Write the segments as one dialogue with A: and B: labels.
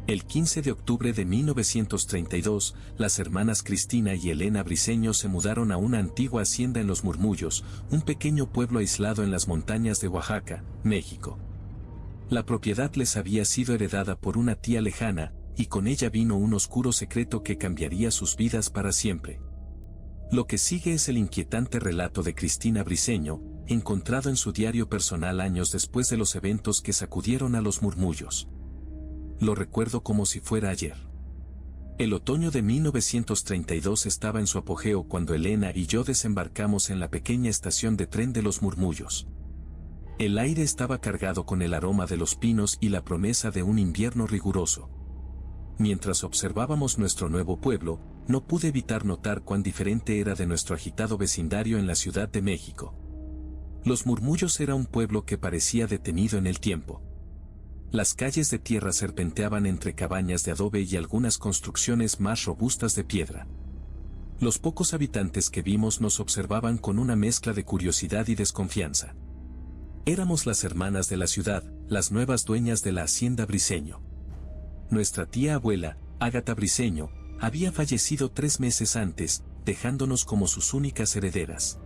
A: El 15 de octubre de 1932, las hermanas Cristina y Elena Briceño se mudaron a una antigua hacienda en Los Murmullos, un pequeño pueblo aislado en las montañas de Oaxaca, México. La propiedad les había sido heredada por una tía lejana, y con ella vino un oscuro secreto que cambiaría sus vidas para siempre. Lo que sigue es el inquietante relato de Cristina Briceño, encontrado en su diario personal años después de los eventos que sacudieron a Los Murmullos. Lo recuerdo como si fuera ayer. El otoño de 1932 estaba en su apogeo cuando Elena y yo desembarcamos en la pequeña estación de tren de Los Murmullos. El aire estaba cargado con el aroma de los pinos y la promesa de un invierno riguroso. Mientras observábamos nuestro nuevo pueblo, no pude evitar notar cuán diferente era de nuestro agitado vecindario en la Ciudad de México. Los Murmullos era un pueblo que parecía detenido en el tiempo. Las calles de tierra serpenteaban entre cabañas de adobe y algunas construcciones más robustas de piedra. Los pocos habitantes que vimos nos observaban con una mezcla de curiosidad y desconfianza. Éramos las hermanas de la ciudad, las nuevas dueñas de la hacienda Briceño. Nuestra tía abuela, Ágata Briceño, había fallecido 3 meses antes, dejándonos como sus únicas herederas.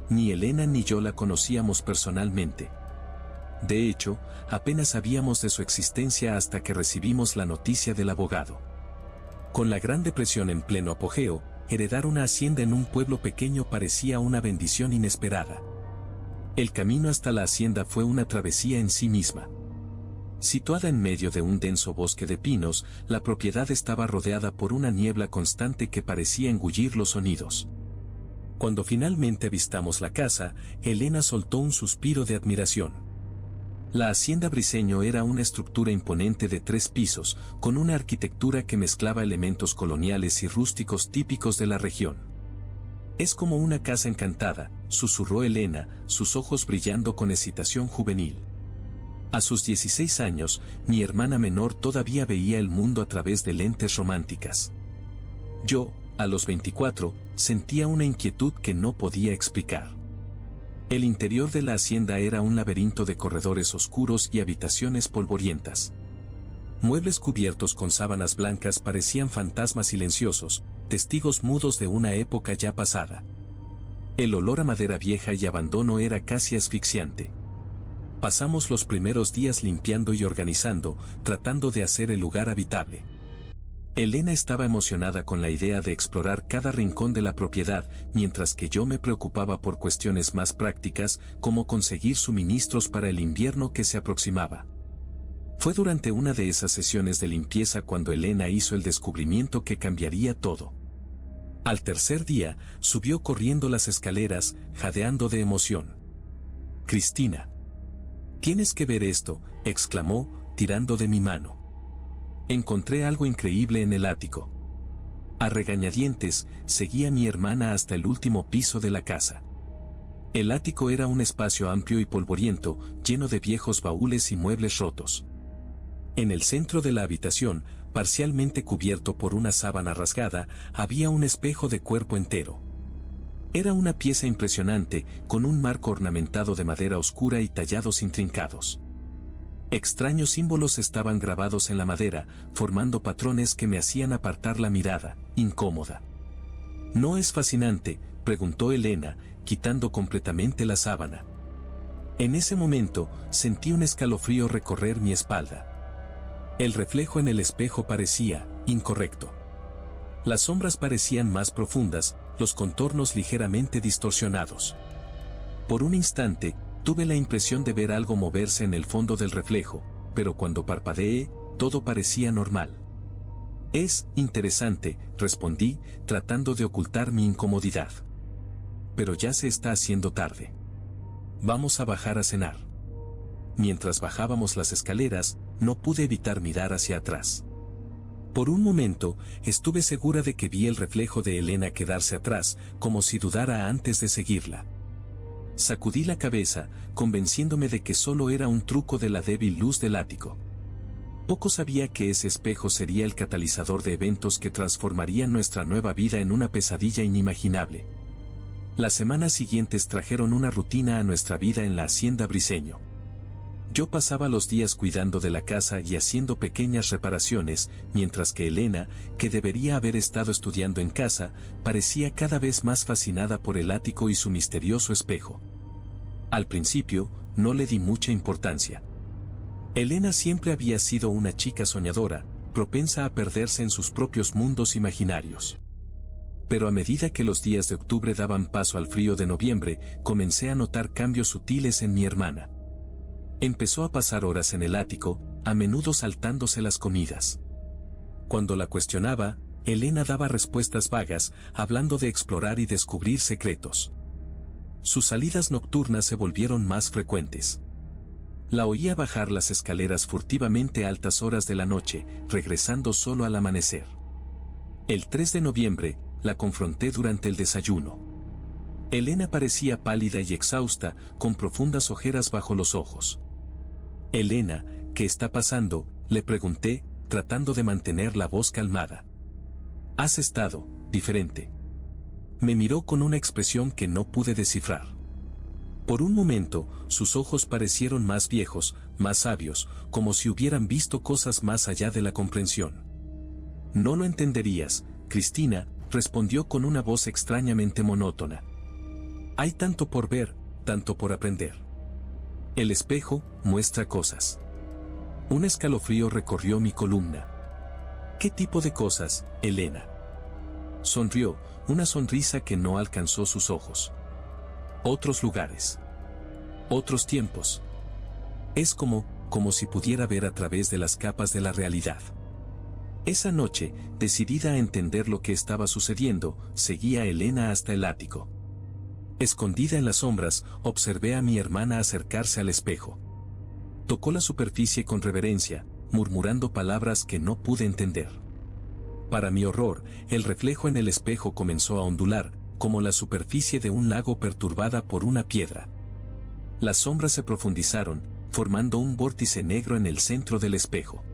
A: Ni Elena ni yo la conocíamos personalmente. De hecho, apenas sabíamos de su existencia hasta que recibimos la noticia del abogado. Con la Gran Depresión en pleno apogeo, heredar una hacienda en un pueblo pequeño parecía una bendición inesperada. El camino hasta la hacienda fue una travesía en sí misma. Situada en medio de un denso bosque de pinos, la propiedad estaba rodeada por una niebla constante que parecía engullir los sonidos. Cuando finalmente avistamos la casa, Elena soltó un suspiro de admiración. La hacienda Briceño era una estructura imponente de 3 pisos, con una arquitectura que mezclaba elementos coloniales y rústicos típicos de la región. «Es como una casa encantada», susurró Elena, sus ojos brillando con excitación juvenil. A sus 16 años, mi hermana menor todavía veía el mundo a través de lentes románticas. Yo, a los 24, sentía una inquietud que no podía explicar. El interior de la hacienda era un laberinto de corredores oscuros y habitaciones polvorientas. Muebles cubiertos con sábanas blancas parecían fantasmas silenciosos, testigos mudos de una época ya pasada. El olor a madera vieja y abandono era casi asfixiante. Pasamos los primeros días limpiando y organizando, tratando de hacer el lugar habitable. Elena estaba emocionada con la idea de explorar cada rincón de la propiedad, mientras que yo me preocupaba por cuestiones más prácticas, como conseguir suministros para el invierno que se aproximaba. Fue durante una de esas sesiones de limpieza cuando Elena hizo el descubrimiento que cambiaría todo. Al tercer día, subió corriendo las escaleras, jadeando de emoción. «Cristina, tienes que ver esto», exclamó, tirando de mi mano. Encontré algo increíble en el ático. A regañadientes, seguí a mi hermana hasta el último piso de la casa. El ático era un espacio amplio y polvoriento, lleno de viejos baúles y muebles rotos. En el centro de la habitación, parcialmente cubierto por una sábana rasgada, había un espejo de cuerpo entero. Era una pieza impresionante, con un marco ornamentado de madera oscura y tallados intrincados. Extraños símbolos estaban grabados en la madera, formando patrones que me hacían apartar la mirada, incómoda. «¿No es fascinante?», preguntó Elena, quitando completamente la sábana. En ese momento, sentí un escalofrío recorrer mi espalda. El reflejo en el espejo parecía incorrecto. Las sombras parecían más profundas, los contornos ligeramente distorsionados. Por un instante, tuve la impresión de ver algo moverse en el fondo del reflejo, pero cuando parpadeé, todo parecía normal. «Es interesante», respondí, tratando de ocultar mi incomodidad. «Pero ya se está haciendo tarde. Vamos a bajar a cenar». Mientras bajábamos las escaleras, no pude evitar mirar hacia atrás. Por un momento, estuve segura de que vi el reflejo de Elena quedarse atrás, como si dudara antes de seguirla. Sacudí la cabeza, convenciéndome de que solo era un truco de la débil luz del ático. Poco sabía que ese espejo sería el catalizador de eventos que transformarían nuestra nueva vida en una pesadilla inimaginable. Las semanas siguientes trajeron una rutina a nuestra vida en la hacienda Briceño. Yo pasaba los días cuidando de la casa y haciendo pequeñas reparaciones, mientras que Elena, que debería haber estado estudiando en casa, parecía cada vez más fascinada por el ático y su misterioso espejo. Al principio, no le di mucha importancia. Elena siempre había sido una chica soñadora, propensa a perderse en sus propios mundos imaginarios. Pero a medida que los días de octubre daban paso al frío de noviembre, comencé a notar cambios sutiles en mi hermana. Empezó a pasar horas en el ático, a menudo saltándose las comidas. Cuando la cuestionaba, Elena daba respuestas vagas, hablando de explorar y descubrir secretos. Sus salidas nocturnas se volvieron más frecuentes. La oía bajar las escaleras furtivamente a altas horas de la noche, regresando solo al amanecer. El 3 de noviembre, la confronté durante el desayuno. Elena parecía pálida y exhausta, con profundas ojeras bajo los ojos. Elena, ¿qué está pasando?, le pregunté, tratando de mantener la voz calmada. Has estado diferente. Me miró con una expresión que no pude descifrar. Por un momento, sus ojos parecieron más viejos, más sabios, como si hubieran visto cosas más allá de la comprensión. No lo entenderías, Cristina, respondió con una voz extrañamente monótona. Hay tanto por ver, tanto por aprender. El espejo muestra cosas. Un escalofrío recorrió mi columna. ¿Qué tipo de cosas, Elena? Sonrió, una sonrisa que no alcanzó sus ojos. Otros lugares. Otros tiempos. Es como si pudiera ver a través de las capas de la realidad. Esa noche, decidida a entender lo que estaba sucediendo, seguí a Elena hasta el ático. Escondida en las sombras, observé a mi hermana acercarse al espejo. Tocó la superficie con reverencia, murmurando palabras que no pude entender. Para mi horror, el reflejo en el espejo comenzó a ondular, como la superficie de un lago perturbada por una piedra. Las sombras se profundizaron, formando un vórtice negro en el centro del espejo.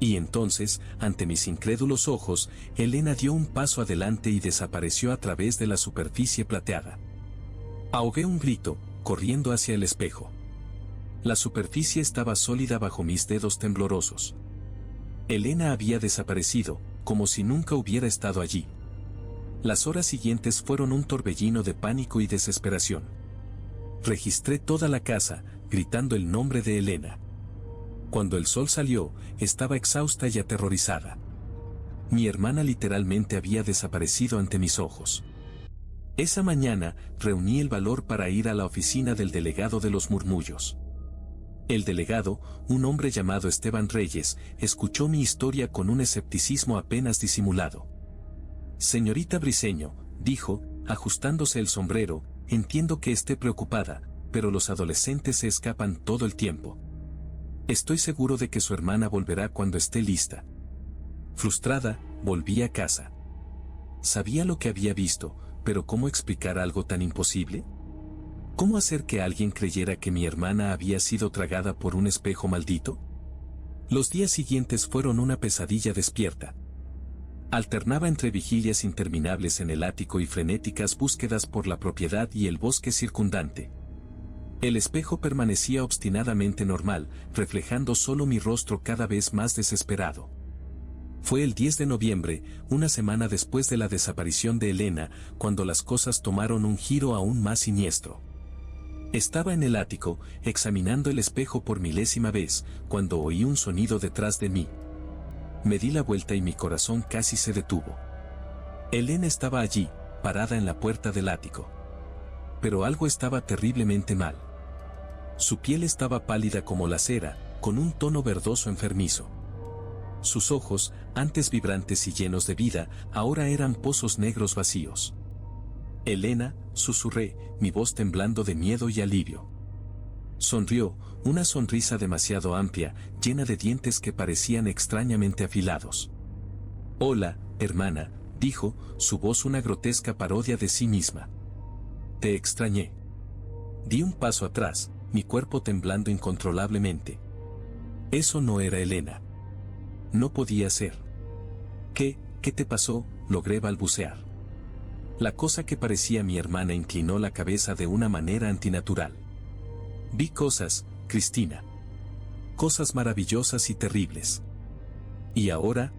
A: Y entonces, ante mis incrédulos ojos, Elena dio un paso adelante y desapareció a través de la superficie plateada. Ahogué un grito, corriendo hacia el espejo. La superficie estaba sólida bajo mis dedos temblorosos. Elena había desaparecido, como si nunca hubiera estado allí. Las horas siguientes fueron un torbellino de pánico y desesperación. Registré toda la casa, gritando el nombre de Elena. Cuando el sol salió, estaba exhausta y aterrorizada. Mi hermana literalmente había desaparecido ante mis ojos. Esa mañana, reuní el valor para ir a la oficina del delegado de los Murmullos. El delegado, un hombre llamado Esteban Reyes, escuchó mi historia con un escepticismo apenas disimulado. Señorita Briceño, dijo, ajustándose el sombrero, entiendo que esté preocupada, pero los adolescentes se escapan todo el tiempo. Estoy seguro de que su hermana volverá cuando esté lista. Frustrada, volví a casa. Sabía lo que había visto, pero ¿cómo explicar algo tan imposible? ¿Cómo hacer que alguien creyera que mi hermana había sido tragada por un espejo maldito? Los días siguientes fueron una pesadilla despierta. Alternaba entre vigilias interminables en el ático y frenéticas búsquedas por la propiedad y el bosque circundante. El espejo permanecía obstinadamente normal, reflejando solo mi rostro cada vez más desesperado. Fue el 10 de noviembre, una semana después de la desaparición de Elena, cuando las cosas tomaron un giro aún más siniestro. Estaba en el ático, examinando el espejo por milésima vez, cuando oí un sonido detrás de mí. Me di la vuelta y mi corazón casi se detuvo. Elena estaba allí, parada en la puerta del ático. Pero algo estaba terriblemente mal. Su piel estaba pálida como la cera, con un tono verdoso enfermizo. Sus ojos, antes vibrantes y llenos de vida, ahora eran pozos negros vacíos. Elena, susurré, mi voz temblando de miedo y alivio. Sonrió, una sonrisa demasiado amplia, llena de dientes que parecían extrañamente afilados. Hola, hermana, dijo, su voz una grotesca parodia de sí misma. Te extrañé. Di un paso atrás, mi cuerpo temblando incontrolablemente. Eso no era Elena. No podía ser. ¿Qué te pasó?, logré balbucear. La cosa que parecía mi hermana inclinó la cabeza de una manera antinatural. Vi cosas, Cristina. Cosas maravillosas y terribles. Y ahora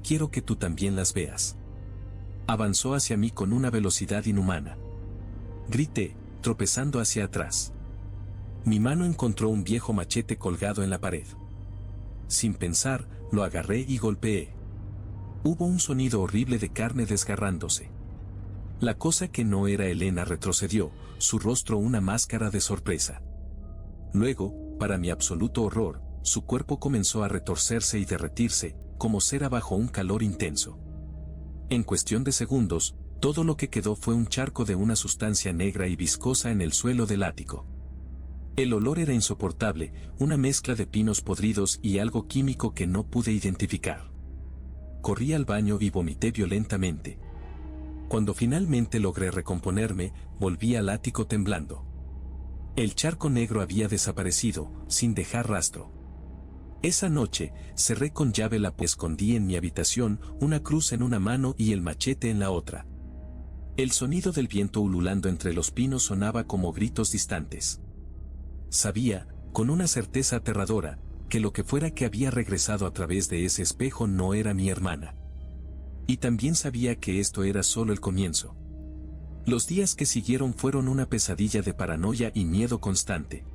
A: quiero que tú también las veas. Avanzó hacia mí con una velocidad inhumana. Grité, tropezando hacia atrás. Mi mano encontró un viejo machete colgado en la pared. Sin pensar, lo agarré y golpeé. Hubo un sonido horrible de carne desgarrándose. La cosa que no era Elena retrocedió, su rostro una máscara de sorpresa. Luego, para mi absoluto horror, su cuerpo comenzó a retorcerse y derretirse, como cera bajo un calor intenso. En cuestión de segundos, todo lo que quedó fue un charco de una sustancia negra y viscosa en el suelo del ático. El olor era insoportable, una mezcla de pinos podridos y algo químico que no pude identificar. Corrí al baño y vomité violentamente. Cuando finalmente logré recomponerme, volví al ático temblando. El charco negro había desaparecido, sin dejar rastro. Esa noche, cerré con llave la puerta, escondí en mi habitación una cruz en una mano y el machete en la otra. El sonido del viento ululando entre los pinos sonaba como gritos distantes. Sabía, con una certeza aterradora, que lo que fuera que había regresado a través de ese espejo no era mi hermana. Y también sabía que esto era solo el comienzo. Los días que siguieron fueron una pesadilla de paranoia y miedo constante.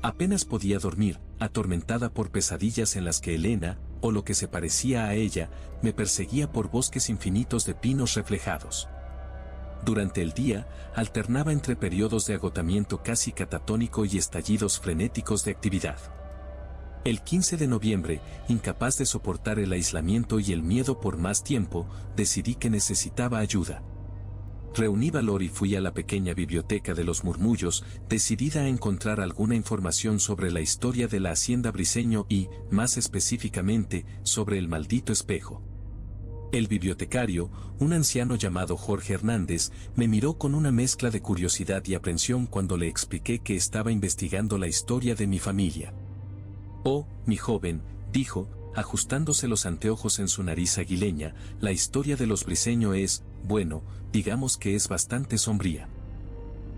A: Apenas podía dormir, atormentada por pesadillas en las que Elena, o lo que se parecía a ella, me perseguía por bosques infinitos de pinos reflejados. Durante el día, alternaba entre periodos de agotamiento casi catatónico y estallidos frenéticos de actividad. El 15 de noviembre, incapaz de soportar el aislamiento y el miedo por más tiempo, decidí que necesitaba ayuda. Reuní valor y fui a la pequeña biblioteca de los Murmullos, decidida a encontrar alguna información sobre la historia de la hacienda Briceño y, más específicamente, sobre el maldito espejo. El bibliotecario, un anciano llamado Jorge Hernández, me miró con una mezcla de curiosidad y aprensión cuando le expliqué que estaba investigando la historia de mi familia. «Oh, mi joven», dijo, ajustándose los anteojos en su nariz aguileña, «la historia de los Briceño es, bueno, digamos que es bastante sombría».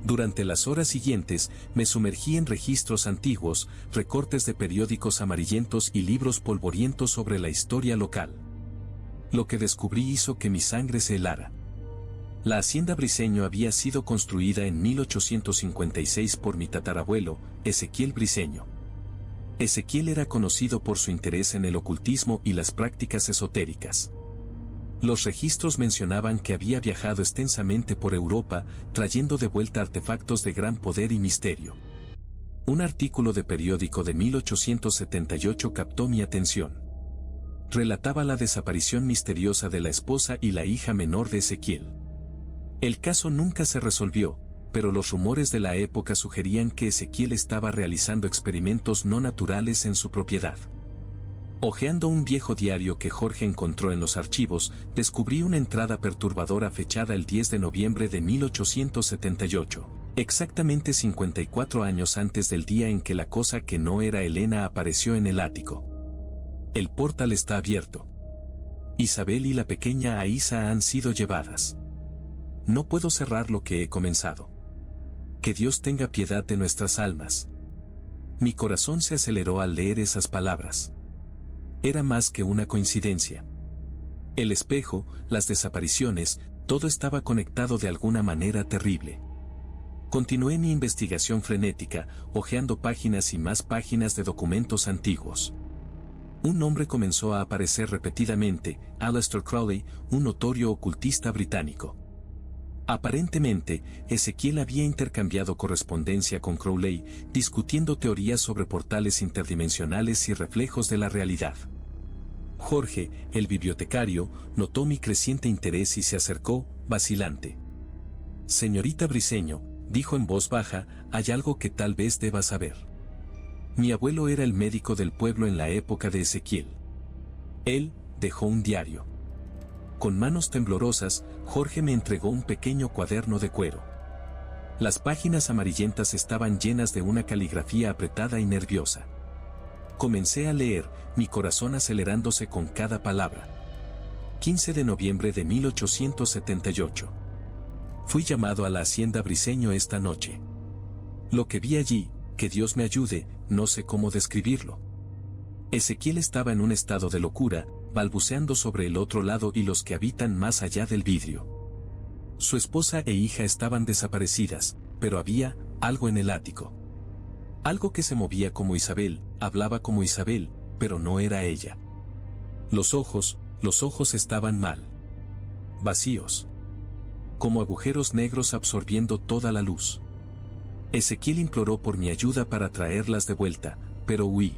A: Durante las horas siguientes, me sumergí en registros antiguos, recortes de periódicos amarillentos y libros polvorientos sobre la historia local. Lo que descubrí hizo que mi sangre se helara. La hacienda Briceño había sido construida en 1856 por mi tatarabuelo, Ezequiel Briceño. Ezequiel era conocido por su interés en el ocultismo y las prácticas esotéricas. Los registros mencionaban que había viajado extensamente por Europa, trayendo de vuelta artefactos de gran poder y misterio. Un artículo de periódico de 1878 captó mi atención. Relataba la desaparición misteriosa de la esposa y la hija menor de Ezequiel. El caso nunca se resolvió, pero los rumores de la época sugerían que Ezequiel estaba realizando experimentos no naturales en su propiedad. Hojeando un viejo diario que Jorge encontró en los archivos, descubrí una entrada perturbadora fechada el 10 de noviembre de 1878, exactamente 54 años antes del día en que la cosa que no era Elena apareció en el ático. El portal está abierto. Isabel y la pequeña Aísa han sido llevadas. No puedo cerrar lo que he comenzado. Que Dios tenga piedad de nuestras almas. Mi corazón se aceleró al leer esas palabras. Era más que una coincidencia. El espejo, las desapariciones, todo estaba conectado de alguna manera terrible. Continué mi investigación frenética, hojeando páginas y más páginas de documentos antiguos. Un nombre comenzó a aparecer repetidamente, Aleister Crowley, un notorio ocultista británico. Aparentemente, Ezequiel había intercambiado correspondencia con Crowley, discutiendo teorías sobre portales interdimensionales y reflejos de la realidad. Jorge, el bibliotecario, notó mi creciente interés y se acercó, vacilante. «Señorita Briceño», dijo en voz baja, «hay algo que tal vez deba saber». Mi abuelo era el médico del pueblo en la época de Ezequiel. Él dejó un diario. Con manos temblorosas, Jorge me entregó un pequeño cuaderno de cuero. Las páginas amarillentas estaban llenas de una caligrafía apretada y nerviosa. Comencé a leer, mi corazón acelerándose con cada palabra. 15 de noviembre de 1878. Fui llamado a la hacienda Briceño esta noche. Lo que vi allí, Que Dios me ayude, no sé cómo describirlo. Ezequiel estaba en un estado de locura, balbuceando sobre el otro lado y los que habitan más allá del vidrio. Su esposa e hija estaban desaparecidas, pero había algo en el ático. Algo que se movía como Isabel, hablaba como Isabel, pero no era ella. Los ojos estaban mal. Vacíos. Como agujeros negros absorbiendo toda la luz. Ezequiel imploró por mi ayuda para traerlas de vuelta, pero huí.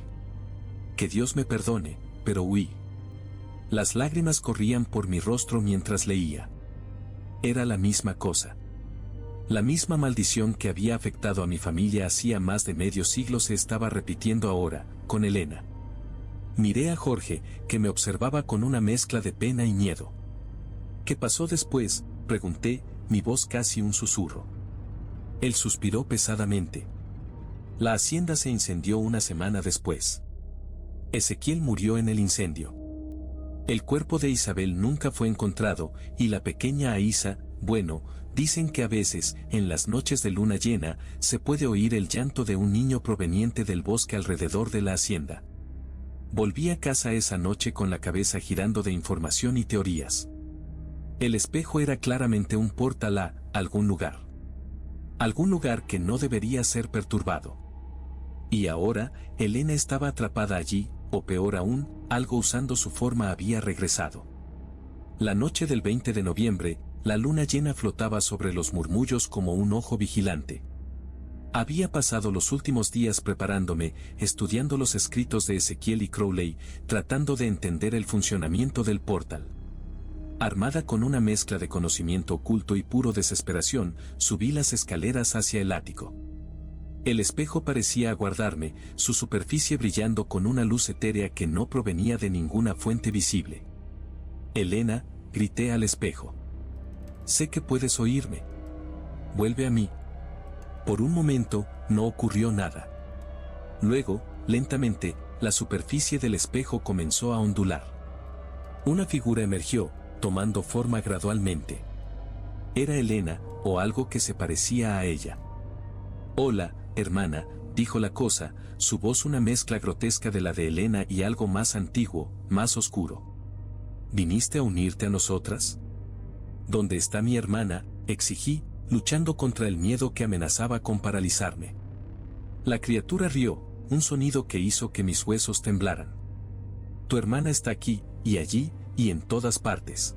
A: Que Dios me perdone, pero huí. Las lágrimas corrían por mi rostro mientras leía. Era la misma cosa. La misma maldición que había afectado a mi familia hacía más de medio siglo se estaba repitiendo ahora, con Elena. Miré a Jorge, que me observaba con una mezcla de pena y miedo. ¿Qué pasó después?, pregunté, mi voz casi un susurro. Él suspiró pesadamente. La hacienda se incendió una semana después. Ezequiel murió en el incendio. El cuerpo de Isabel nunca fue encontrado, y la pequeña Aísa, bueno, dicen que a veces, en las noches de luna llena, se puede oír el llanto de un niño proveniente del bosque alrededor de la hacienda. Volví a casa esa noche con la cabeza girando de información y teorías. El espejo era claramente un portal a algún lugar. Algún lugar que no debería ser perturbado. Y ahora, Elena estaba atrapada allí, o peor aún, algo usando su forma había regresado. La noche del 20 de noviembre, la luna llena flotaba sobre los murmullos como un ojo vigilante. Había pasado los últimos días preparándome, estudiando los escritos de Ezequiel y Crowley, tratando de entender el funcionamiento del portal. Armada con una mezcla de conocimiento oculto y puro desesperación, subí las escaleras hacia el ático. El espejo parecía aguardarme, su superficie brillando con una luz etérea que no provenía de ninguna fuente visible. Elena, grité al espejo. Sé que puedes oírme. Vuelve a mí. Por un momento, no ocurrió nada. Luego, lentamente, la superficie del espejo comenzó a ondular. Una figura emergió, tomando forma gradualmente. Era Elena, o algo que se parecía a ella. Hola, hermana, dijo la cosa, su voz una mezcla grotesca de la de Elena y algo más antiguo, más oscuro. ¿Viniste a unirte a nosotras? ¿Dónde está mi hermana?, exigí, luchando contra el miedo que amenazaba con paralizarme. La criatura rió, un sonido que hizo que mis huesos temblaran. Tu hermana está aquí, y allí, y en todas partes.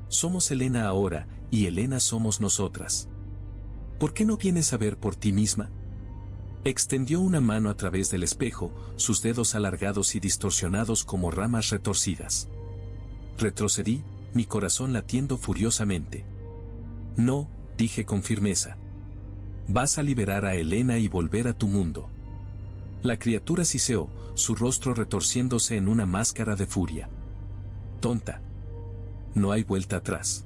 A: Somos Elena ahora, y Elena somos nosotras. ¿Por qué no vienes a ver por ti misma? Extendió una mano a través del espejo, sus dedos alargados y distorsionados como ramas retorcidas. Retrocedí, mi corazón latiendo furiosamente. No, dije con firmeza. Vas a liberar a Elena y volver a tu mundo. La criatura siseó, su rostro retorciéndose en una máscara de furia. Tonta. No hay vuelta atrás.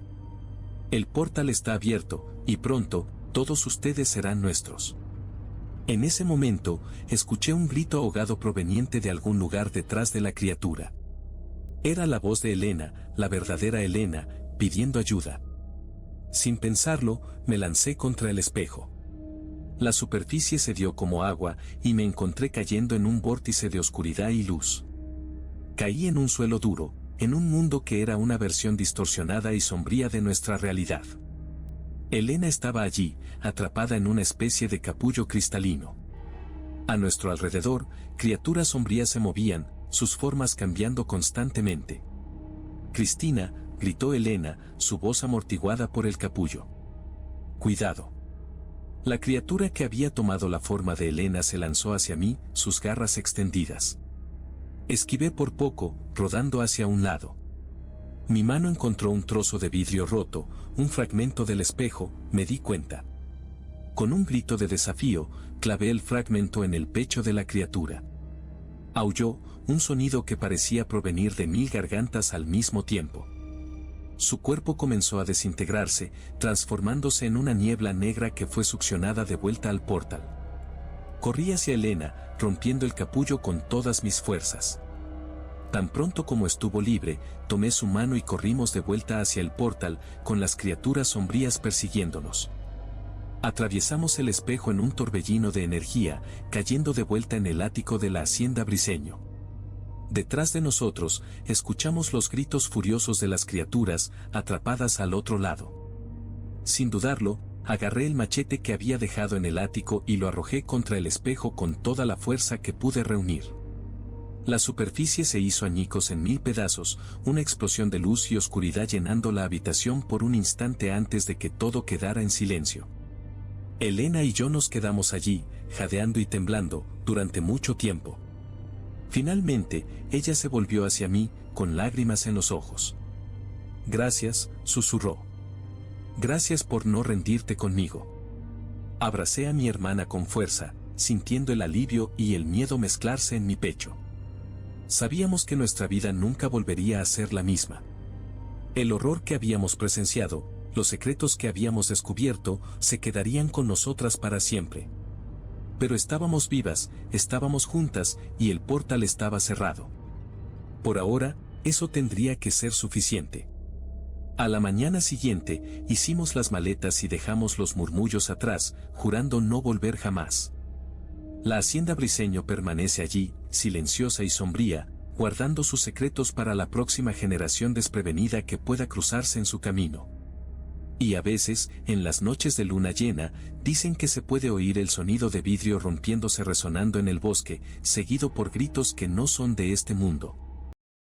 A: El portal está abierto, y pronto, todos ustedes serán nuestros. En ese momento, escuché un grito ahogado proveniente de algún lugar detrás de la criatura. Era la voz de Elena, la verdadera Elena, pidiendo ayuda. Sin pensarlo, me lancé contra el espejo. La superficie se dio como agua, y me encontré cayendo en un vórtice de oscuridad y luz. Caí en un suelo duro, en un mundo que era una versión distorsionada y sombría de nuestra realidad. Elena estaba allí, atrapada en una especie de capullo cristalino. A nuestro alrededor, criaturas sombrías se movían, sus formas cambiando constantemente. Cristina, gritó Elena, su voz amortiguada por el capullo. Cuidado. La criatura que había tomado la forma de Elena se lanzó hacia mí, sus garras extendidas. Esquivé por poco, rodando hacia un lado. Mi mano encontró un trozo de vidrio roto, un fragmento del espejo, me di cuenta. Con un grito de desafío, clavé el fragmento en el pecho de la criatura. Aulló, un sonido que parecía provenir de 1000 gargantas al mismo tiempo. Su cuerpo comenzó a desintegrarse, transformándose en una niebla negra que fue succionada de vuelta al portal. Corrí hacia Elena, rompiendo el capullo con todas mis fuerzas. Tan pronto como estuvo libre, tomé su mano y corrimos de vuelta hacia el portal, con las criaturas sombrías persiguiéndonos. Atraviesamos el espejo en un torbellino de energía, cayendo de vuelta en el ático de la hacienda Briceño. Detrás de nosotros, escuchamos los gritos furiosos de las criaturas, atrapadas al otro lado. Sin dudarlo, agarré el machete que había dejado en el ático y lo arrojé contra el espejo con toda la fuerza que pude reunir. La superficie se hizo añicos en 1000 pedazos, una explosión de luz y oscuridad llenando la habitación por un instante antes de que todo quedara en silencio. Elena y yo nos quedamos allí, jadeando y temblando, durante mucho tiempo. Finalmente, ella se volvió hacia mí, con lágrimas en los ojos. «Gracias», susurró. «Gracias por no rendirte conmigo». Abracé a mi hermana con fuerza, sintiendo el alivio y el miedo mezclarse en mi pecho. Sabíamos que nuestra vida nunca volvería a ser la misma. El horror que habíamos presenciado, los secretos que habíamos descubierto, se quedarían con nosotras para siempre. Pero estábamos vivas, estábamos juntas, y el portal estaba cerrado. Por ahora, eso tendría que ser suficiente. A la mañana siguiente, hicimos las maletas y dejamos los murmullos atrás, jurando no volver jamás. La hacienda Briceño permanece allí, silenciosa y sombría, guardando sus secretos para la próxima generación desprevenida que pueda cruzarse en su camino. Y a veces, en las noches de luna llena, dicen que se puede oír el sonido de vidrio rompiéndose resonando en el bosque, seguido por gritos que no son de este mundo.